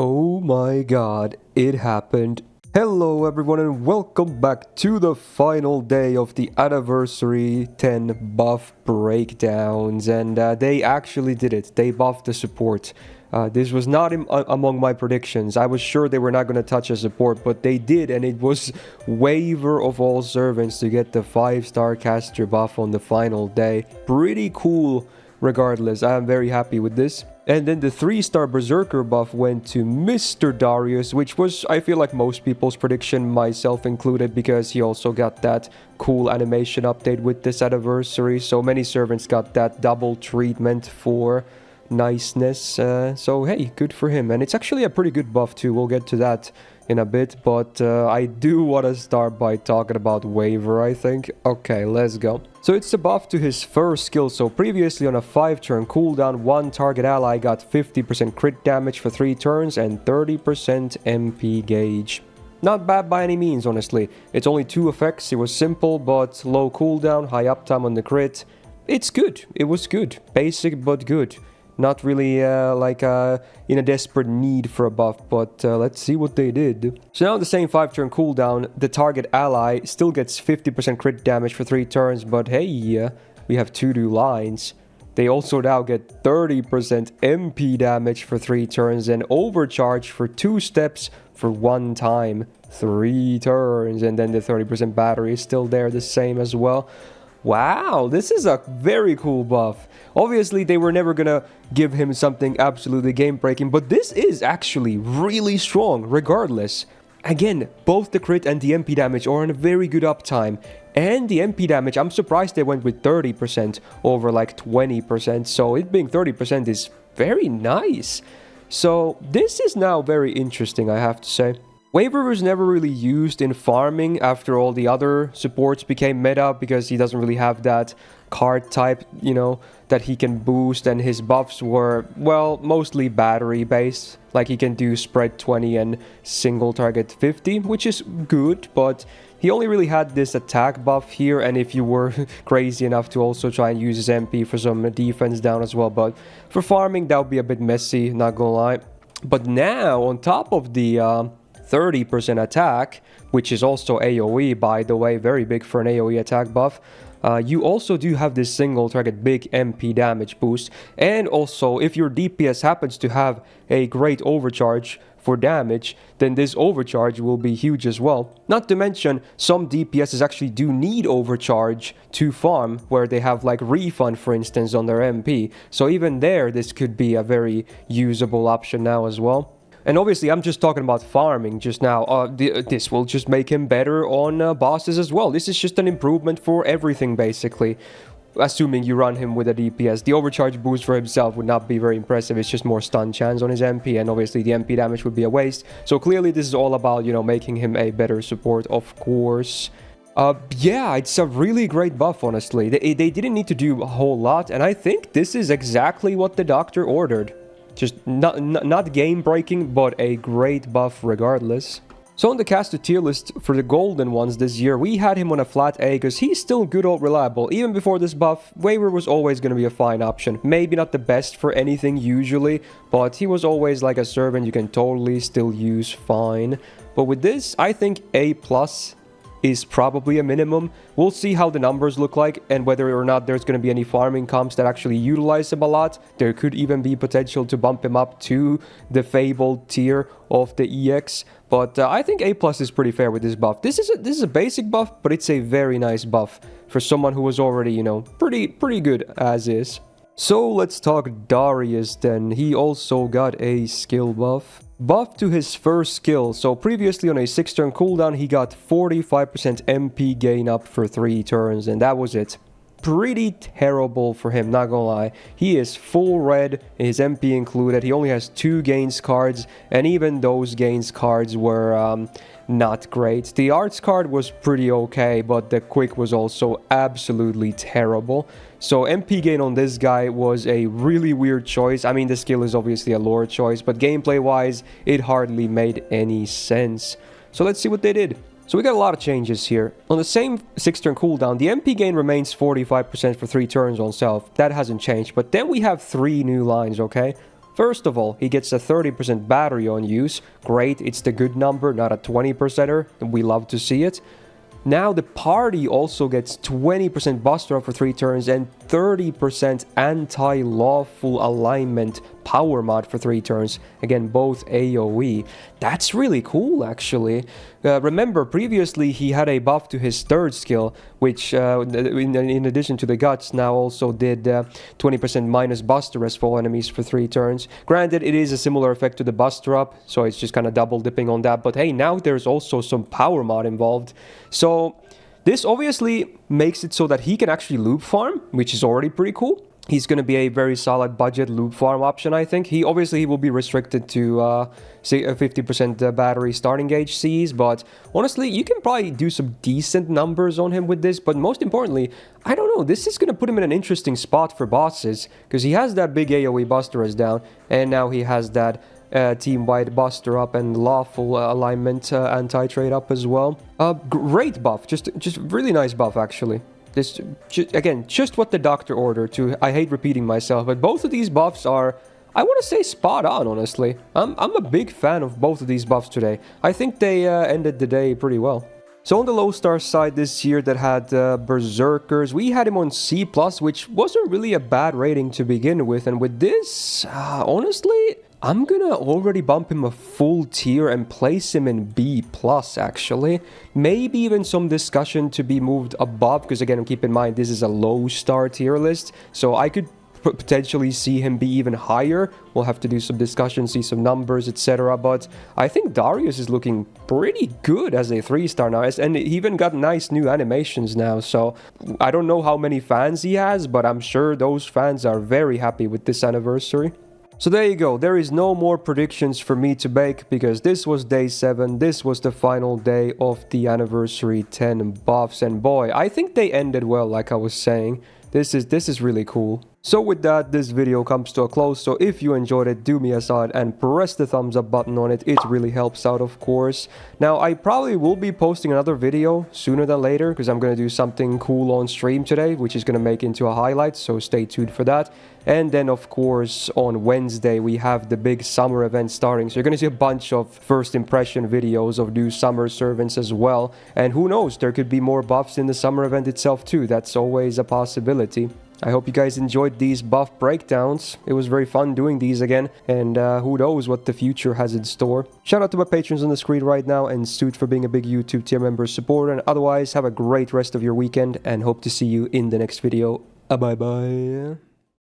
Oh my god, it happened. Hello everyone and welcome back to the final day of the Anniversary 10 buff breakdowns. And they actually did it. They buffed the support. This was not among my predictions. I was sure they were not going to touch a support, but they did, and it was Waiver of all servants to get the 5-star caster buff on the final day. Pretty cool regardless. I am very happy with this. And then the 3-star Berserker buff went to Mr. Darius, which was, I feel like, most people's prediction, myself included, because he also got that cool animation update with this anniversary. So many servants got that double treatment for niceness. So hey, good for him. And it's actually a pretty good buff too. We'll get to that in a bit, but I do want to start by talking about Waiver, I think. Okay, let's go. So it's the buff to his first skill. So previously on a 5-turn cooldown, one target ally got 50% crit damage for 3 turns and 30% MP gauge. Not bad by any means, honestly. It's only 2 effects. It was simple, but low cooldown, high uptime on the crit. It's good. It was good. Basic, but good. Not really in a desperate need for a buff, but let's see what they did. So now the same 5-turn cooldown, the target ally still gets 50% crit damage for 3 turns, but hey, we have 2 new lines. They also now get 30% MP damage for 3 turns and overcharge for 2 steps for 1 time. 3 turns, and then the 30% battery is still there, the same as well. Wow, this is a very cool buff. Obviously, they were never gonna give him something absolutely game-breaking, but this is actually really strong, regardless. Again, both the crit and the MP damage are on a very good uptime. And the MP damage, I'm surprised they went with 30% over like 20%, so it being 30% is very nice. So this is now very interesting, I have to say. Waiver was never really used in farming after all the other supports became meta, because he doesn't really have that card type, you know, that he can boost, and his buffs were, well, mostly battery based. Like he can do spread 20 and single target 50, which is good, but he only really had this attack buff here, and if you were crazy enough to also try and use his MP for some defense down as well, but for farming that would be a bit messy, not gonna lie. But now on top of the 30% attack, which is also AoE, by the way, very big for an AoE attack buff. You also do have this single target big MP damage boost, and also if your DPS happens to have a great overcharge for damage, then this overcharge will be huge as well. Not to mention, some DPSs actually do need overcharge to farm, where they have like refund, for instance, on their MP. So even there, this could be a very usable option now as well. And obviously, I'm just talking about farming just now. This will just make him better on bosses as well. This is just an improvement for everything, basically. Assuming you run him with a DPS. The overcharge boost for himself would not be very impressive. It's just more stun chance on his MP. And obviously, the MP damage would be a waste. So clearly, this is all about, you know, making him a better support, of course. Yeah, it's a really great buff, honestly. They didn't need to do a whole lot. And I think this is exactly what the doctor ordered. Just not game-breaking, but a great buff regardless. So on the caster tier list for the golden ones this year, we had him on a flat A because he's still good old reliable. Even before this buff, Waiver was always going to be a fine option. Maybe not the best for anything usually, but he was always like a servant you can totally still use fine. But with this, I think A+ is probably a minimum. We'll see how the numbers look like and whether or not there's going to be any farming comps that actually utilize him a lot. There could even be potential to bump him up to the fabled tier of the EX, but I think A+ is pretty fair with this buff. This is a basic buff, but it's a very nice buff for someone who was already, you know, pretty good as is. So let's talk Darius then. He also got a skill buff. Buff to his first skill. So previously on a 6-turn cooldown, he got 45% MP gain up for 3 turns, and that was it. Pretty terrible for him, not gonna lie. He is full red, his MP included. He only has 2 gains cards, and even those gains cards were not great. The arts card was pretty okay, but the quick was also absolutely terrible. So MP gain on this guy was a really weird choice. I mean, the skill is obviously a lore choice, but gameplay wise, it hardly made any sense. So let's see what they did. So we got a lot of changes here. On the same 6-turn cooldown, the MP gain remains 45% for 3 turns on self. That hasn't changed. But then we have 3 new lines, okay? First of all, he gets a 30% battery on use. Great, it's the good number, not a 20%er. We love to see it. Now the party also gets 20% buster up for 3 turns and 30% anti-lawful alignment power mod for 3 turns. Again, both AoE. That's really cool, actually. Remember, previously he had a buff to his 3rd skill, which in addition to the guts, now also did 20% minus buster rest for all enemies for 3 turns. Granted, it is a similar effect to the buster up, so it's just kind of double dipping on that. But hey, now there's also some power mod involved. So this obviously makes it so that he can actually loop farm, which is already pretty cool. He's going to be a very solid budget loop farm option, I think. He will be restricted to say a 50% battery starting gauge Cs, but honestly, you can probably do some decent numbers on him with this. But most importantly, I don't know, this is going to put him in an interesting spot for bosses, because he has that big AoE buster as down, and now he has that team-wide buster up and lawful alignment anti-trade up as well. Great buff, just really nice buff, actually. This, again, just what the doctor ordered to. I hate repeating myself, but both of these buffs are, I want to say, spot on, honestly. I'm a big fan of both of these buffs today. I think they ended the day pretty well. So on the low star side this year that had Berserkers, we had him on C+, which wasn't really a bad rating to begin with. And with this, honestly, I'm gonna already bump him a full tier and place him in B+, actually. Maybe even some discussion to be moved above, because again, keep in mind, this is a low star tier list, so I could potentially see him be even higher. We'll have to do some discussion, see some numbers, etc. But I think Darius is looking pretty good as a 3-star now, and he even got nice new animations now. So I don't know how many fans he has, but I'm sure those fans are very happy with this anniversary. So there you go, there is no more predictions for me to make, because this was day 7, this was the final day of the anniversary 10 buffs, and boy, I think they ended well, like I was saying. This is really cool. So with that, this video comes to a close, so if you enjoyed it, do me a solid and press the thumbs up button on it. It really helps out, of course. Now, I probably will be posting another video sooner than later, because I'm going to do something cool on stream today, which is going to make into a highlight, so stay tuned for that. And then, of course, on Wednesday, we have the big summer event starting, so you're going to see a bunch of first impression videos of new summer servants as well. And who knows, there could be more buffs in the summer event itself too. That's always a possibility. I hope you guys enjoyed these buff breakdowns. It was very fun doing these again, and who knows what the future has in store. Shout out to my patrons on the screen right now, and Suit for being a big YouTube tier member support. And otherwise, have a great rest of your weekend, and hope to see you in the next video. Bye bye.